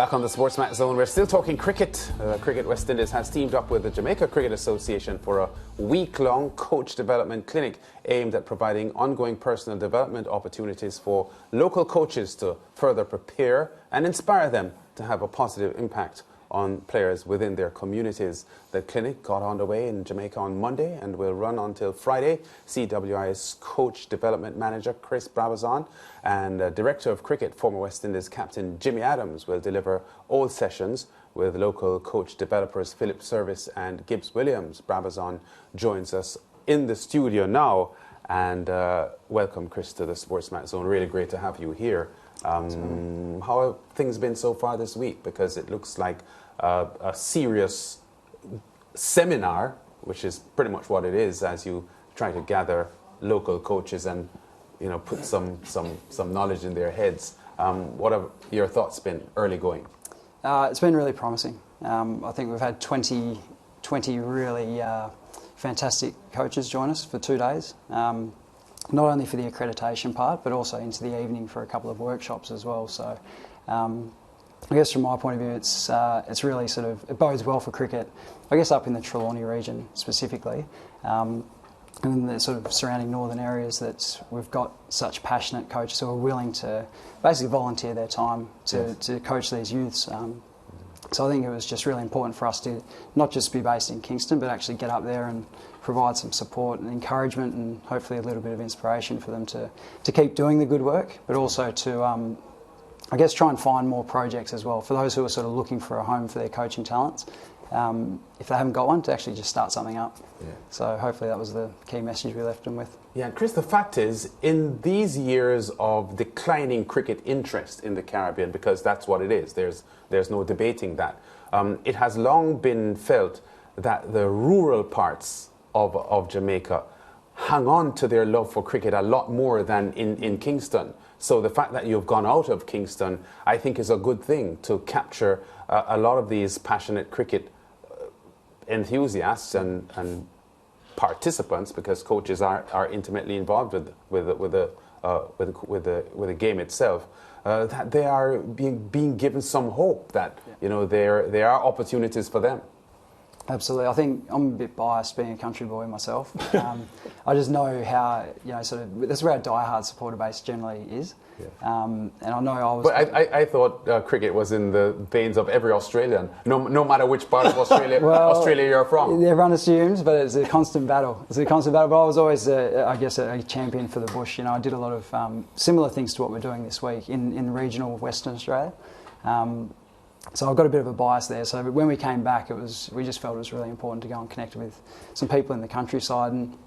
Back on the SportsMax zone, we're still talking cricket. Cricket West Indies has teamed up with the Jamaica Cricket Association for a week-long coach development clinic aimed at providing ongoing personal development opportunities for local coaches to further prepare and inspire them to have a positive impact on players within their communities. The clinic got underway in Jamaica on Monday and will run until Friday. CWI's Coach Development Manager Chris Brabazon and Director of Cricket, former West Indies captain Jimmy Adams, will deliver all sessions with local coach developers Philip Service and Gibbs Williams. Brabazon joins us in the studio now, and welcome, Chris, to the SportsMax zone. Really great to have you here. How have things been so far this week? Because it looks like a serious seminar, which is pretty much what it is, as you try to gather local coaches and put some knowledge in their heads. What have your thoughts been early going? It's been really promising. I think we've had 20 really fantastic coaches join us for 2 days. Not only for the accreditation part, but also into the evening for a couple of workshops as well. So, I guess from my point of view, it's really it bodes well for cricket. I guess up in the Trelawney region specifically, and in the sort of surrounding northern areas, that we've got such passionate coaches who are willing to basically volunteer their time to coach these youths. So I think it was just really important for us to not just be based in Kingston, but actually get up there and provide some support and encouragement and hopefully a little bit of inspiration for them to keep doing the good work, but also to, I guess, try and find more projects as well for those who are sort of looking for a home for their coaching talents. If they haven't got one, to actually just start something up. Yeah. So hopefully that was the key message we left them with. Yeah, and Chris, the fact is, in these years of declining cricket interest in the Caribbean, because that's what it is, there's no debating that, it has long been felt that the rural parts of Jamaica hang on to their love for cricket a lot more than in Kingston. So the fact that you've gone out of Kingston, I think, is a good thing to capture a lot of these passionate cricket enthusiasts and participants, because coaches are intimately involved with the game itself. That they are being given some hope that there are opportunities for them. Absolutely. I think I'm a bit biased being a country boy myself. I just know how, that's where our diehard supporter base generally is. Yeah. And I know I was... But I thought cricket was in the veins of every Australian, no matter which part of Australia you're from. Everyone assumes, but it's a constant battle. But I was always, a champion for the bush. I did a lot of similar things to what we're doing this week in regional Western Australia. So I've got a bit of a bias there. So when we came back, we just felt it was really important to go and connect with some people in the countryside and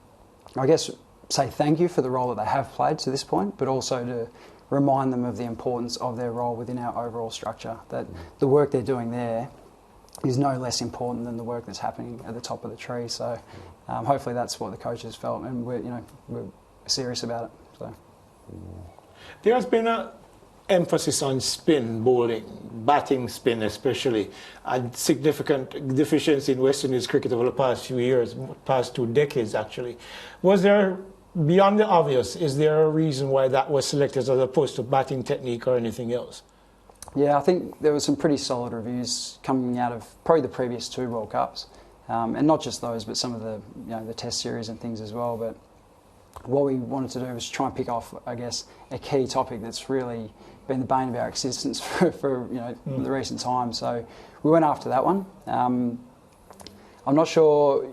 I guess say thank you for the role that they have played to this point, but also to remind them of the importance of their role within our overall structure, that the work they're doing there is no less important than the work that's happening at the top of the tree. So hopefully that's what the coaches felt, and we're serious about it. So there has been an emphasis on spin bowling, batting spin especially, and significant deficiency in West Indies cricket over the past few years, past 2 decades actually. Was there, beyond the obvious, is there a reason why that was selected as opposed to batting technique or anything else? Yeah, I think there were some pretty solid reviews coming out of probably the previous 2 World Cups, and not just those, but some of the the Test series and things as well. But what we wanted to do was try and pick off, I guess, a key topic that's really been the bane of our existence for the recent times. So we went after that one. I'm not sure,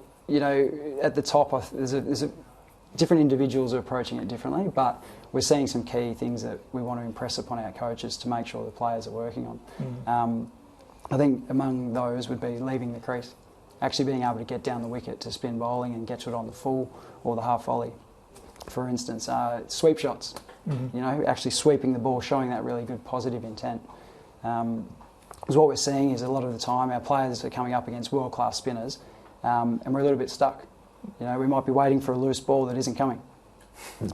at the top, there's different individuals are approaching it differently, but we're seeing some key things that we want to impress upon our coaches to make sure the players are working on. I think among those would be leaving the crease, actually being able to get down the wicket to spin bowling and get to it on the full or the half volley. For instance, sweep shots, actually sweeping the ball, showing that really good positive intent. Because what we're seeing is a lot of the time our players are coming up against world-class spinners and we're a little bit stuck. We might be waiting for a loose ball that isn't coming.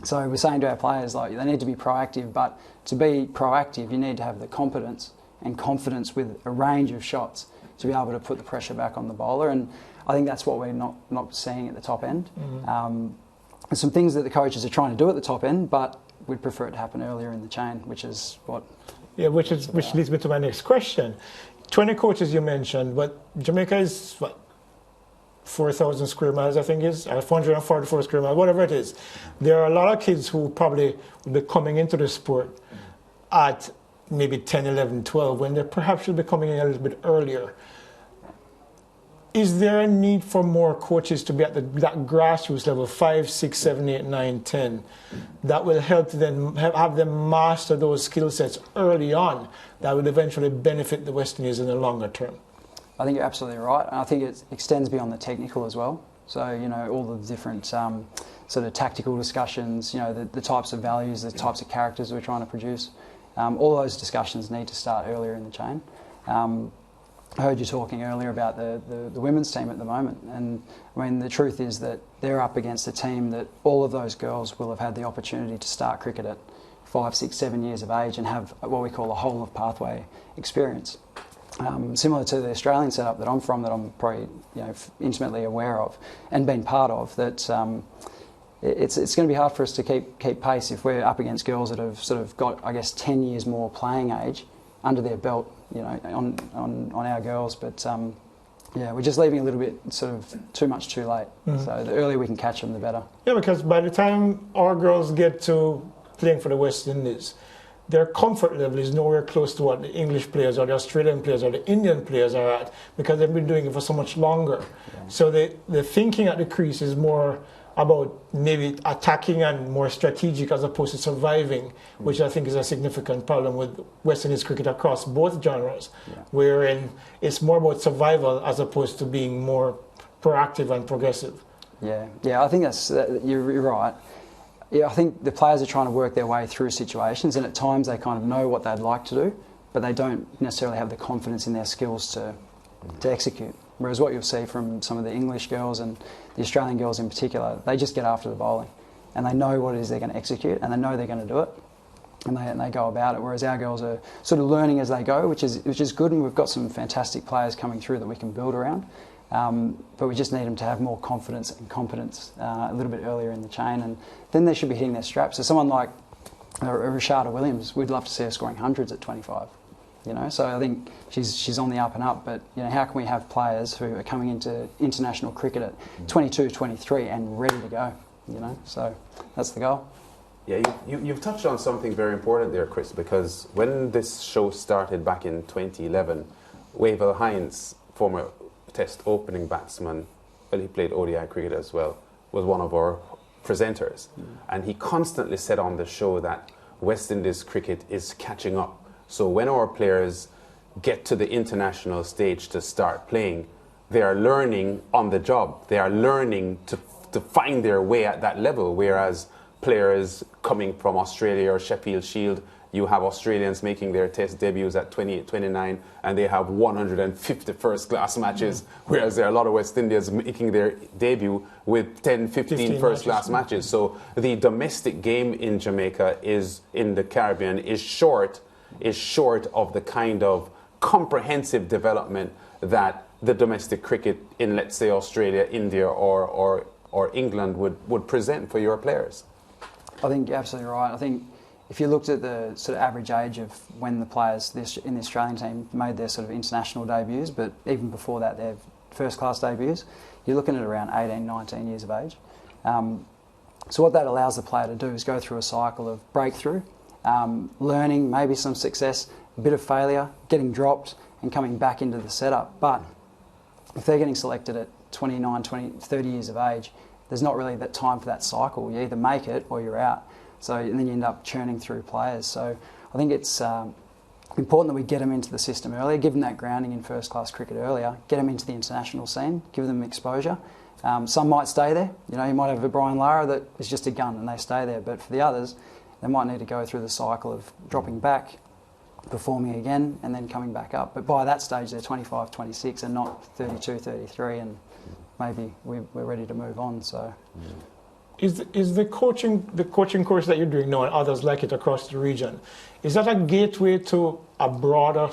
So we're saying to our players, they need to be proactive, but to be proactive, you need to have the competence and confidence with a range of shots to be able to put the pressure back on the bowler. And I think that's what we're not seeing at the top end. There's some things that the coaches are trying to do at the top end, but we'd prefer it to happen earlier in the chain, which is what Yeah, which leads me to my next question. 20 coaches you mentioned, but Jamaica is what, 4,000 square miles, I think is, or 444 square miles, whatever it is. There are a lot of kids who probably will be coming into the sport at maybe 10, 11, 12, when they perhaps should be coming in a little bit earlier. Is there a need for more coaches to be at that grassroots level, 5, 6, 7, 8, 9, 10, that will help them have them master those skill sets early on that will eventually benefit the West Indies in the longer term? I think you're absolutely right. And I think it extends beyond the technical as well. So, you know, all the different sort of tactical discussions, you know, the types of values, the types of characters we're trying to produce. All those discussions need to start earlier in the chain. I heard you talking earlier about the women's team at the moment, and I mean the truth is that they're up against a team that all of those girls will have had the opportunity to start cricket at 5, 6, 7 years of age and have what we call a whole of pathway experience. Similar to the Australian setup that I'm from, that I'm probably intimately aware of and been part of, that it's going to be hard for us to keep pace if we're up against girls that have sort of got, I guess, 10 years more playing age under their belt, you know, on our girls. But yeah, we're just leaving a little bit sort of too much too late. Mm-hmm. So the earlier we can catch them, the better. Yeah, because by the time our girls get to playing for the West Indies, their comfort level is nowhere close to what the English players or the Australian players or the Indian players are at, because they've been doing it for so much longer. Yeah. So the thinking at the crease is more about maybe attacking and more strategic as opposed to surviving, which I think is a significant problem with West Indies cricket across both genres, wherein it's more about survival as opposed to being more proactive and progressive. Yeah, I think you're right. Yeah, I think the players are trying to work their way through situations, and at times they kind of know what they'd like to do, but they don't necessarily have the confidence in their skills to execute. Whereas what you'll see from some of the English girls and the Australian girls in particular, they just get after the bowling, and they know what it is they're going to execute, and they know they're going to do it, and they go about it. Whereas our girls are sort of learning as they go, which is good, and we've got some fantastic players coming through that we can build around. But we just need them to have more confidence and competence a little bit earlier in the chain, and then they should be hitting their straps. So someone like Rashada Williams, we'd love to see her scoring hundreds at 25. You know, so I think she's on the up and up, but you know, how can we have players who are coming into international cricket at 22, 23 and ready to go? You know, so that's the goal. Yeah, you've touched on something very important there, Chris, because when this show started back in 2011, Wavell Hines, former Test opening batsman, well, he played ODI cricket as well, was one of our presenters, and he constantly said on the show that West Indies cricket is catching up. So when our players get to the international stage to start playing, they are learning on the job. They are learning to find their way at that level, whereas players coming from Australia or Sheffield Shield, you have Australians making their Test debuts at 28, 29, and they have 150 first-class matches, whereas there are a lot of West Indians making their debut with 10, 15 first-class matches. So the domestic game in Jamaica in the Caribbean is short of the kind of comprehensive development that the domestic cricket in, let's say, Australia, India, or England would present for your players. I think you're absolutely right. I think if you looked at the sort of average age of when the players in the Australian team made their sort of international debuts, but even before that, their first-class debuts, you're looking at around 18, 19 years of age. So what that allows the player to do is go through a cycle of breakthrough, learning, maybe some success, a bit of failure, getting dropped and coming back into the setup. But if they're getting selected at 29, 20, 30 years of age, there's not really that time for that cycle. You either make it or you're out. So and then you end up churning through players. So I think it's important that we get them into the system earlier, give them that grounding in first-class cricket earlier, get them into the international scene, give them exposure. Some might stay there. You know, you might have a Brian Lara that is just a gun and they stay there. But for the others, they might need to go through the cycle of dropping back, performing again, and then coming back up. But by that stage, they're 25, 26 and not 32, 33, and maybe we're ready to move on. So, is the coaching course that you're doing now and others like it across the region, is that a gateway to a broader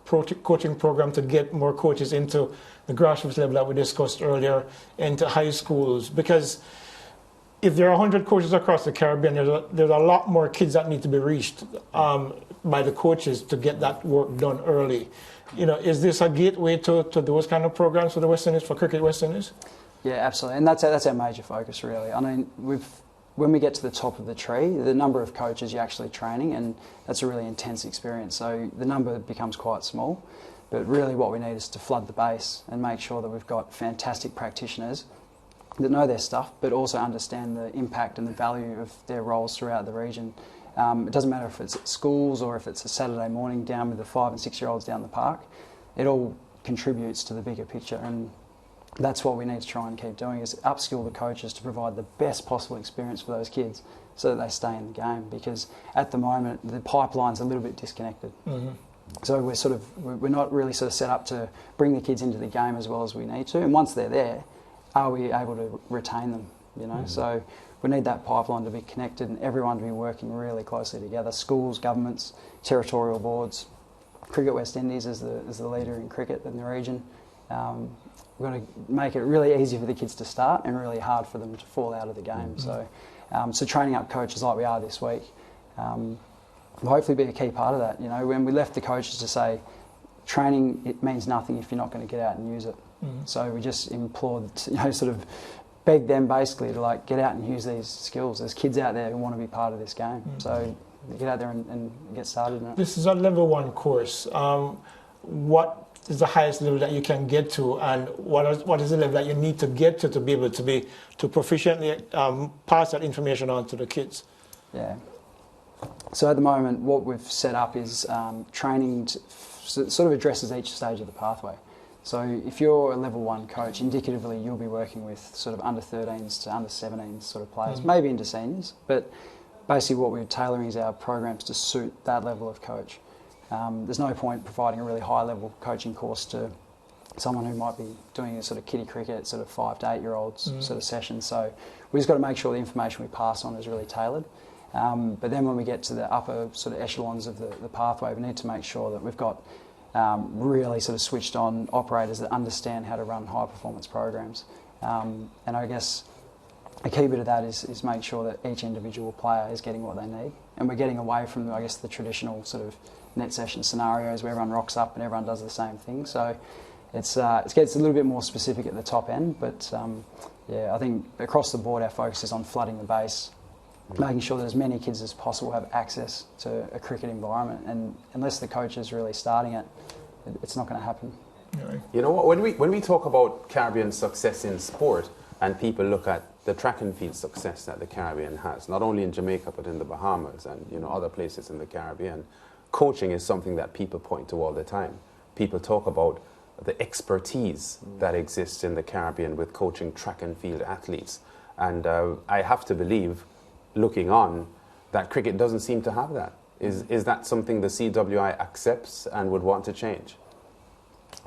coaching program to get more coaches into the grassroots level that we discussed earlier, into high schools? Because if there are 100 coaches across the Caribbean, there's a lot more kids that need to be reached by the coaches to get that work done early. You know, is this a gateway to those kind of programs for the West Indies, for Cricket West Indies? Yeah, absolutely, and that's our major focus, really. I mean, when we get to the top of the tree, the number of coaches you're actually training, and that's a really intense experience. So the number becomes quite small, but really what we need is to flood the base and make sure that we've got fantastic practitioners that know their stuff, but also understand the impact and the value of their roles throughout the region. It doesn't matter if it's at schools or if it's a Saturday morning down with the 5 and 6 year olds down the park. It all contributes to the bigger picture, and that's what we need to try and keep doing, is upskill the coaches to provide the best possible experience for those kids so that they stay in the game, because at the moment the pipeline's a little bit disconnected. Mm-hmm. So we're not really sort of set up to bring the kids into the game as well as we need to, and once they're there, are we able to retain them, you know? Mm-hmm. So we need that pipeline to be connected and everyone to be working really closely together, schools, governments, territorial boards. Cricket West Indies is the leader in cricket in the region. We've got to make it really easy for the kids to start and really hard for them to fall out of the game. Mm-hmm. So training up coaches like we are this week will hopefully be a key part of that. You know, when we left the coaches to say, training, it means nothing if you're not going to get out and use it. Mm-hmm. So we just implored, you know, sort of begged them basically to like get out and use these skills. There's kids out there who want to be part of this game. Mm-hmm. So get out there and get started in it. This is a level 1 course. What is the highest level that you can get to, and what is the level that you need to get to be able to proficiently pass that information on to the kids? Yeah. So at the moment, what we've set up is training sort of addresses each stage of the pathway. So if you're a level 1 coach, indicatively you'll be working with sort of under 13s to under 17s sort of players, mm-hmm. maybe into seniors, but basically what we're tailoring is our programs to suit that level of coach. There's no point providing a really high level coaching course to someone who might be doing a sort of kiddie cricket, sort of 5 to 8 year olds mm-hmm. sort of session. So we just got to make sure the information we pass on is really tailored. But then when we get to the upper sort of echelons of the pathway, we need to make sure that we've got really sort of switched on operators that understand how to run high performance programs. And I guess a key bit of that is make sure that each individual player is getting what they need. And we're getting away from, I guess, the traditional sort of net session scenarios where everyone rocks up and everyone does the same thing. So it gets a little bit more specific at the top end, but I think across the board our focus is on flooding the base, making sure that as many kids as possible have access to a cricket environment, and unless the coach is really starting it, it's not going to happen. You know what, when we talk about Caribbean success in sport, and people look at the track and field success that the Caribbean has, not only in Jamaica but in the Bahamas and, you know, other places in the Caribbean, coaching is something that people point to all the time. People talk about the expertise that exists in the Caribbean with coaching track and field athletes, and I have to believe, looking on, that cricket doesn't seem to have that. Is that something the CWI accepts and would want to change?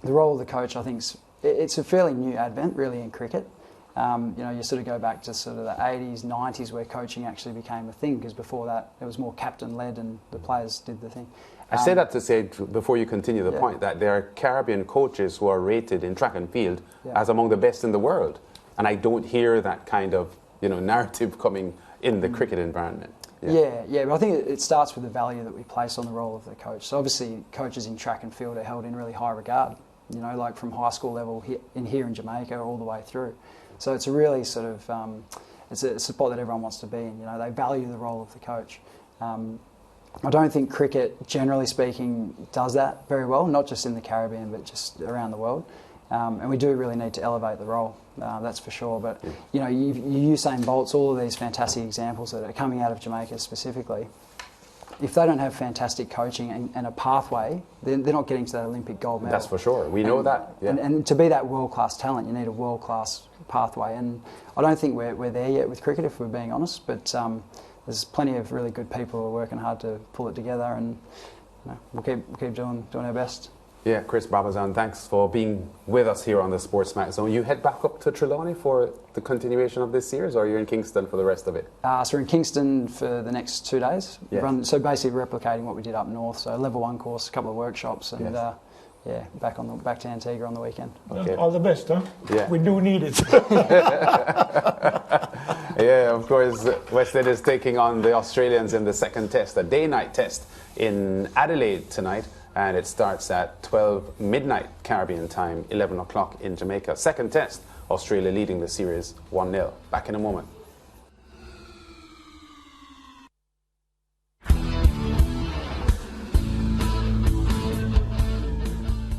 The role of the coach, I think, it's a fairly new advent, really, in cricket. You know, you sort of go back to sort of the 80s, 90s where coaching actually became a thing, because before that it was more captain-led and the players did the thing. I say that to say, before you continue the point, that there are Caribbean coaches who are rated in track and field as among the best in the world. And I don't hear that kind of, you know, narrative coming in the cricket environment. But I think it starts with the value that we place on the role of the coach. So obviously coaches in track and field are held in really high regard, you know, like from high school level here in Jamaica all the way through. So it's a really sort of, it's a spot that everyone wants to be in. You know, they value the role of the coach. I don't think cricket, generally speaking, does that very well, not just in the Caribbean, but just around the world. And we do really need to elevate the role, that's for sure. But, you know, Usain Bolt's, all of these fantastic examples that are coming out of Jamaica specifically, if they don't have fantastic coaching and a pathway, then they're not getting to that Olympic gold medal. That's for sure. We know that. Yeah. And to be that world-class talent, you need a world-class pathway. And I don't think we're there yet with cricket, if we're being honest. But there's plenty of really good people who are working hard to pull it together, and you know, we'll keep doing our best. Yeah, Chris Brabazon, thanks for being with us here on the SportsMax Zone. You head back up to Trelawney for the continuation of this series, or you're in Kingston for the rest of it? So we're in Kingston for the next 2 days. Yes. So basically replicating what we did up north. So level 1 course, a couple of workshops, and back to Antigua on the weekend. Okay. All the best, huh? Yeah. We do need it. Yeah, of course, West Indies taking on the Australians in the second test, a day-night test in Adelaide tonight, and it starts at 12 midnight Caribbean time, 11 o'clock in Jamaica. Second test, Australia leading the series 1-0. Back in a moment.